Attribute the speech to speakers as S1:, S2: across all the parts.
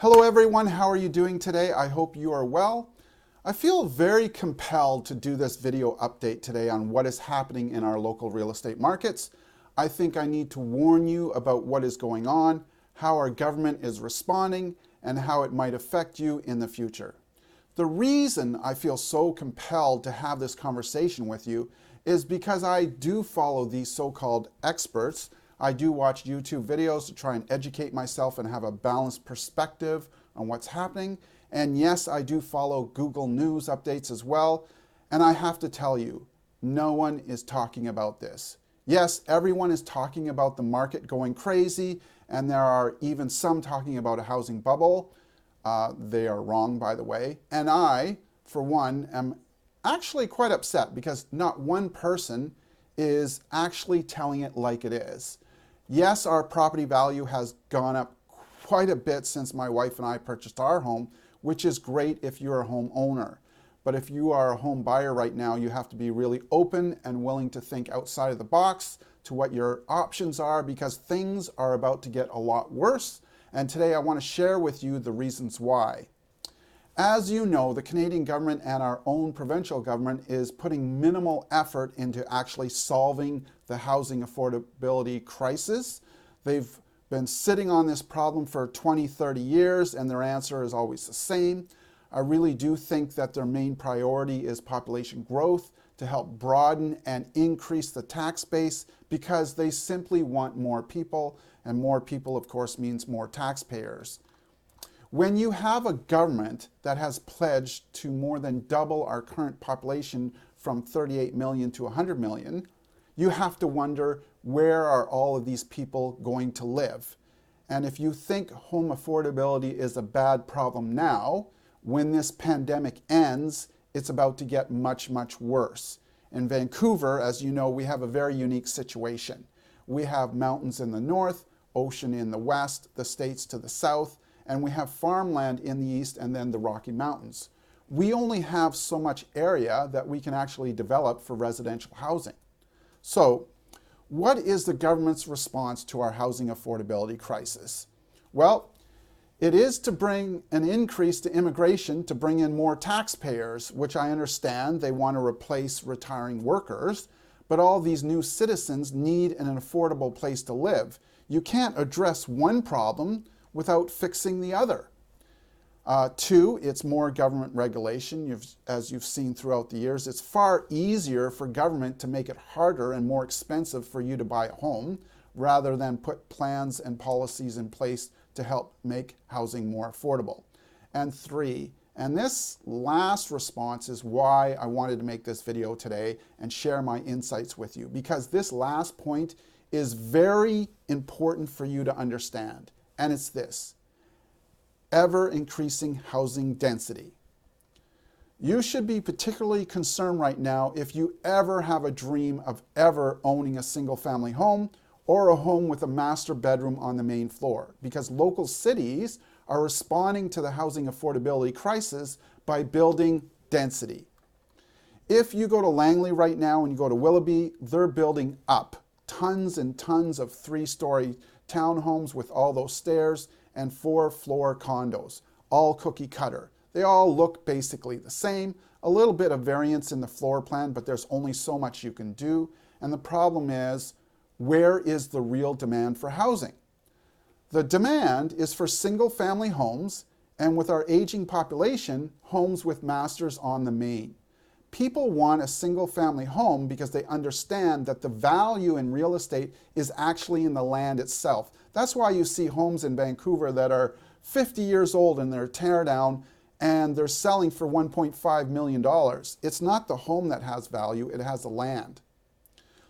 S1: Hello everyone, how are you doing today? I hope you are well. I feel very compelled to do this video update today on what is happening in our local real estate markets. I think I need to warn you about what is going on, how our government is responding, and how it might affect you in the future. The reason I feel so compelled to have this conversation with you is because I do follow these so-called experts. I do watch YouTube videos to try and educate myself and have a balanced perspective on what's happening. And yes, I do follow Google News updates as well. And I have to tell you, no one is talking about this. Yes, everyone is talking about the market going crazy, and there are even some talking about a housing bubble. They are wrong, by the way. And I, for one, am actually quite upset because not one person is actually telling it like it is. Yes, our property value has gone up quite a bit since my wife and I purchased our home, which is great if you're a home owner. But if you are a home buyer right now, you have to be really open and willing to think outside of the box to what your options are, because things are about to get a lot worse. And today I want to share with you the reasons why. As you know, the Canadian government and our own provincial government is putting minimal effort into actually solving the housing affordability crisis. They've been sitting on this problem for 20, 30 years, and their answer is always the same. I really do think that their main priority is population growth to help broaden and increase the tax base, because they simply want more people, and more people, of course, means more taxpayers. When you have a government that has pledged to more than double our current population from 38 million to 100 million, you have to wonder, where are all of these people going to live? And if you think home affordability is a bad problem now, when this pandemic ends, it's about to get much, much worse. In Vancouver, as you know, we have a very unique situation. We have mountains in the north, ocean in the west, the states to the south, and we have farmland in the east, and then the Rocky Mountains. We only have so much area that we can actually develop for residential housing. So, what is the government's response to our housing affordability crisis? Well, it is to bring an increase to immigration to bring in more taxpayers, which I understand they want to replace retiring workers, but all these new citizens need an affordable place to live. You can't address one problem without fixing the other. Two, it's more government regulation. As you've seen throughout the years, it's far easier for government to make it harder and more expensive for you to buy a home, rather than put plans and policies in place to help make housing more affordable. And three, and this last response is why I wanted to make this video today and share my insights with you, because this last point is very important for you to understand. And it's this: ever increasing housing density. You should be particularly concerned right now if you ever have a dream of ever owning a single family home or a home with a master bedroom on the main floor, because local cities are responding to the housing affordability crisis by building density. If you go to Langley right now and you go to Willoughby, they're building up tons and tons of 3-story townhomes with all those stairs and 4-floor condos, all cookie cutter. They all look basically the same, a little bit of variance in the floor plan, but there's only so much you can do. And the problem is, where is the real demand for housing? The demand is for single family homes, and with our aging population, homes with masters on the main. People want a single family home because they understand that the value in real estate is actually in the land itself. That's why you see homes in Vancouver that are 50 years old and they're tear down and they're selling for $1.5 million. It's not the home that has value, it has the land.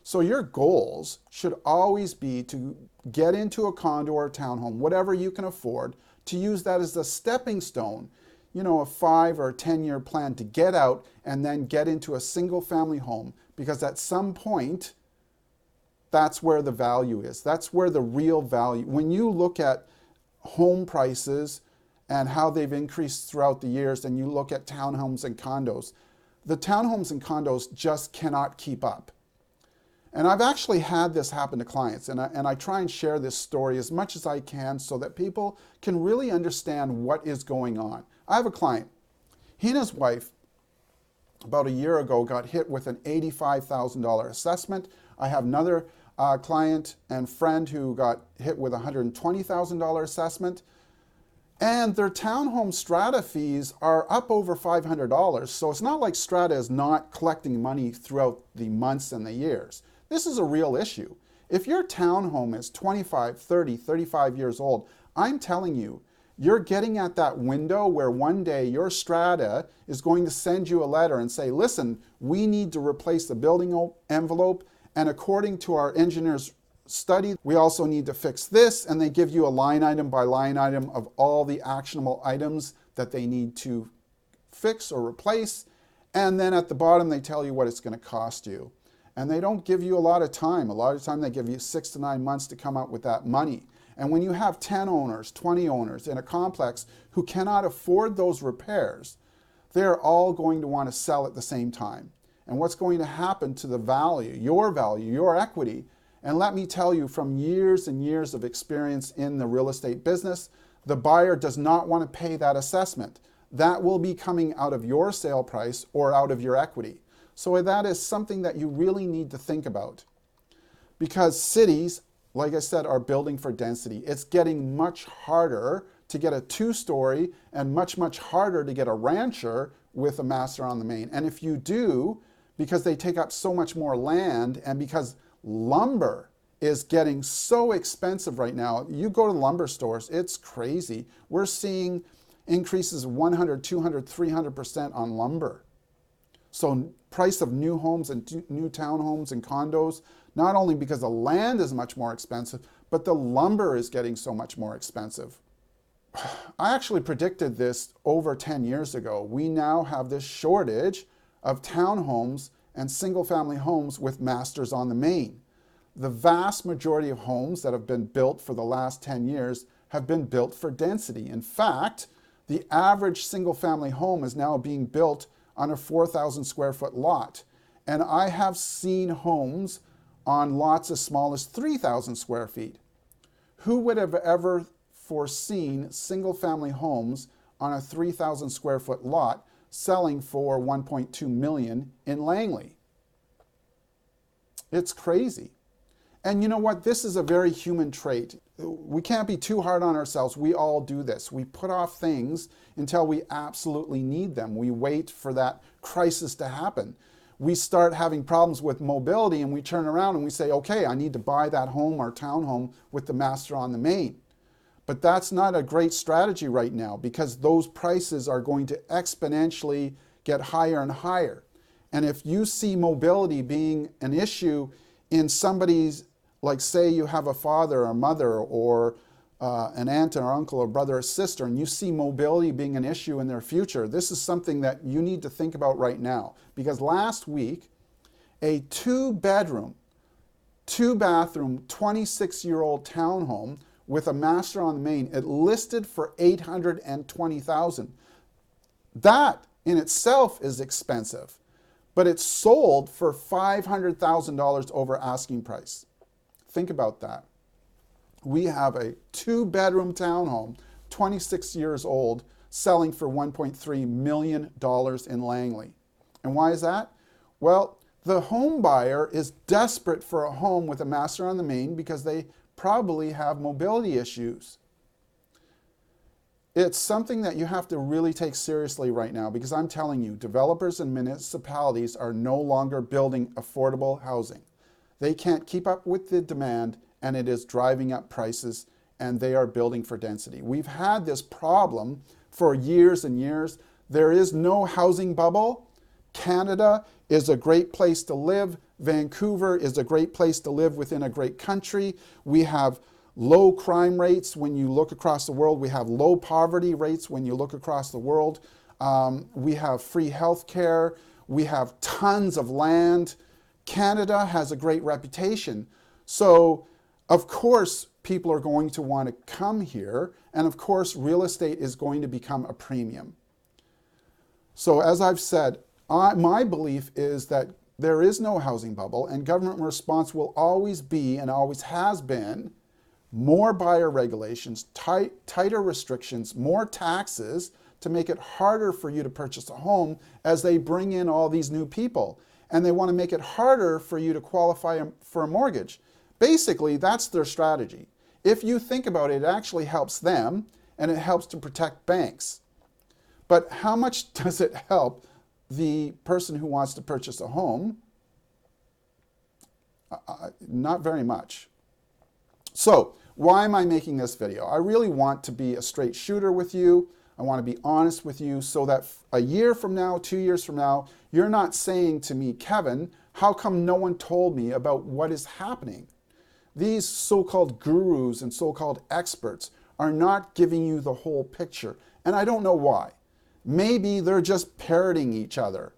S1: So your goals should always be to get into a condo or a townhome, whatever you can afford, to use that as a stepping stone, you know, a 5 or 10-year plan to get out and then get into a single family home, because at some point, that's where the value is. That's where the real value. When you look at home prices and how they've increased throughout the years, and you look at townhomes and condos, the townhomes and condos just cannot keep up. And I've actually had this happen to clients, and I try and share this story as much as I can so that people can really understand what is going on. I have a client. He and his wife, about a year ago, got hit with an $85,000 assessment. I have another client and friend who got hit with a $120,000 assessment. And their townhome strata fees are up over $500. So it's not like strata is not collecting money throughout the months and the years. This is a real issue. If your townhome is 25, 30, 35 years old, I'm telling you, you're getting at that window where one day your strata is going to send you a letter and say, listen, we need to replace the building envelope, and according to our engineer's study, we also need to fix this, and they give you a line item by line item of all the actionable items that they need to fix or replace, and then at the bottom they tell you what it's going to cost you. And they don't give you a lot of time. A lot of time they give you 6 to 9 months to come up with that money. And when you have 10 owners, 20 owners in a complex who cannot afford those repairs, they're all going to want to sell at the same time. And what's going to happen to the value, your equity? And let me tell you, from years and years of experience in the real estate business, the buyer does not want to pay that assessment. That will be coming out of your sale price or out of your equity. So that is something that you really need to think about. Because cities, like I said, are building for density. It's getting much harder to get a 2-story and much, much harder to get a rancher with a master on the main. And if you do, because they take up so much more land and because lumber is getting so expensive right now. You go to lumber stores, it's crazy. We're seeing increases of 100, 200, 300% on lumber. So price of new homes and new townhomes and condos, not only because the land is much more expensive, but the lumber is getting so much more expensive. I actually predicted this over 10 years ago. We now have this shortage of townhomes and single-family homes with masters on the main. The vast majority of homes that have been built for the last 10 years have been built for density. In fact, the average single-family home is now being built on a 4,000 square foot lot. And I have seen homes on lots as small as 3,000 square feet. Who would have ever foreseen single-family homes on a 3,000 square foot lot selling for $1.2 million in Langley? It's crazy. And you know what? This is a very human trait. We can't be too hard on ourselves. We all do this. We put off things until we absolutely need them. We wait for that crisis to happen. We start having problems with mobility and we turn around and we say, okay, I need to buy that home or townhome with the master on the main. But that's not a great strategy right now because those prices are going to exponentially get higher and higher. And if you see mobility being an issue in somebody's, like say you have a father or mother or an aunt or uncle or brother or sister, and you see mobility being an issue in their future, this is something that you need to think about right now. Because last week, a 2-bedroom, 2-bathroom, 26-year-old townhome with a master on the main, it listed for $820,000. That in itself is expensive, but it's sold for $500,000 over asking price. Think about that. We have a 2-bedroom townhome, 26 years old, selling for $1.3 million in Langley. And why is that? Well, the home buyer is desperate for a home with a master on the main because they probably have mobility issues. It's something that you have to really take seriously right now because I'm telling you, developers and municipalities are no longer building affordable housing. They can't keep up with the demand and it is driving up prices and they are building for density. We've had this problem for years and years. There is no housing bubble. Canada is a great place to live. Vancouver is a great place to live within a great country. We have low crime rates when you look across the world. We have low poverty rates when you look across the world. We have free health care. We have tons of land. Canada has a great reputation. So, of course, people are going to want to come here. And of course, real estate is going to become a premium. So as I've said, my belief is that there is no housing bubble, and government response will always be, and always has been, more buyer regulations, tighter restrictions, more taxes to make it harder for you to purchase a home as they bring in all these new people. And they want to make it harder for you to qualify for a mortgage. Basically, that's their strategy. If you think about it, it actually helps them, and it helps to protect banks. But how much does it help the person who wants to purchase a home? Not very much. So, why am I making this video? I really want to be a straight shooter with you. I want to be honest with you so that a year from now, 2 years from now, you're not saying to me, Kevin, how come no one told me about what is happening? These so-called gurus and so-called experts are not giving you the whole picture, and I don't know why. Maybe they're just parroting each other.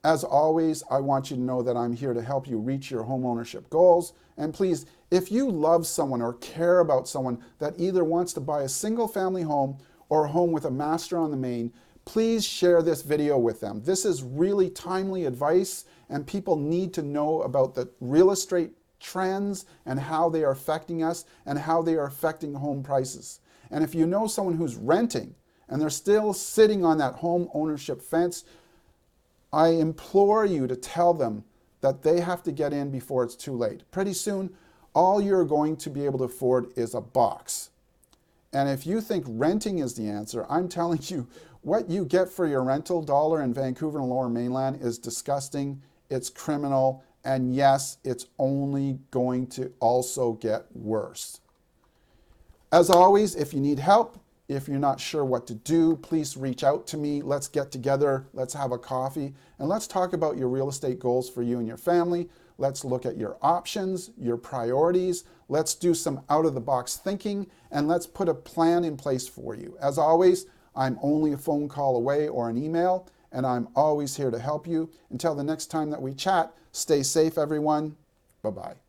S1: As always, I want you to know that I'm here to help you reach your home ownership goals. And please, if you love someone or care about someone that either wants to buy a single family home or a home with a master on the main, please share this video with them. This is really timely advice, and people need to know about the real estate trends and how they are affecting us and how they are affecting home prices. And if you know someone who's renting and they're still sitting on that home ownership fence, I implore you to tell them that they have to get in before it's too late. Pretty soon, all you're going to be able to afford is a box. And if you think renting is the answer, I'm telling you, what you get for your rental dollar in Vancouver and Lower Mainland is disgusting, it's criminal, and yes, it's only going to also get worse. As always, if you need help, if you're not sure what to do, please reach out to me. Let's get together, let's have a coffee, and let's talk about your real estate goals for you and your family. Let's look at your options, your priorities. Let's do some out-of-the-box thinking, and let's put a plan in place for you. As always, I'm only a phone call away or an email, and I'm always here to help you. Until the next time that we chat, stay safe, everyone. Bye-bye.